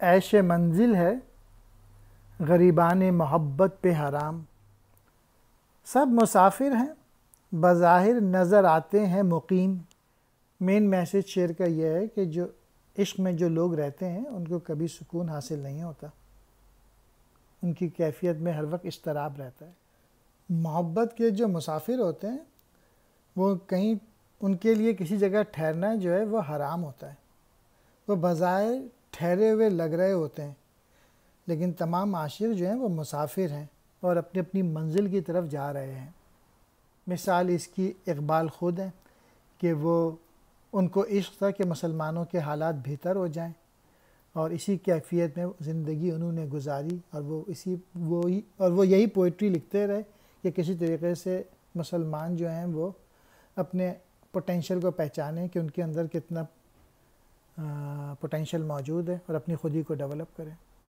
عیش منزل ہے غریبان محبت پہ حرام، سب مسافر ہیں بظاہر نظر آتے ہیں مقیم۔ مین میسج شعر کا یہ ہے کہ جو عشق میں جو لوگ رہتے ہیں ان کو کبھی سکون حاصل نہیں ہوتا، ان کی کیفیت میں ہر وقت اضطراب رہتا ہے۔ محبت کے جو مسافر ہوتے ہیں وہ کہیں ان کے لیے کسی جگہ ٹھہرنا جو ہے وہ حرام ہوتا ہے، وہ بظاہر ٹھہرے ہوئے لگ رہے ہوتے ہیں لیکن تمام عاشق جو ہیں وہ مسافر ہیں اور اپنی اپنی منزل کی طرف جا رہے ہیں۔ مثال اس کی اقبال خود ہیں کہ وہ ان کو عشق تھا کہ مسلمانوں کے حالات بہتر ہو جائیں اور اسی کیفیت میں زندگی انہوں نے گزاری، اور وہ یہی پوئٹری لکھتے رہے کہ کسی طریقے سے مسلمان جو ہیں وہ اپنے پوٹینشیل کو پہچانیں کہ ان کے اندر کتنا پوٹینشیل موجود ہے اور اپنی خودی کو ڈیولپ کریں۔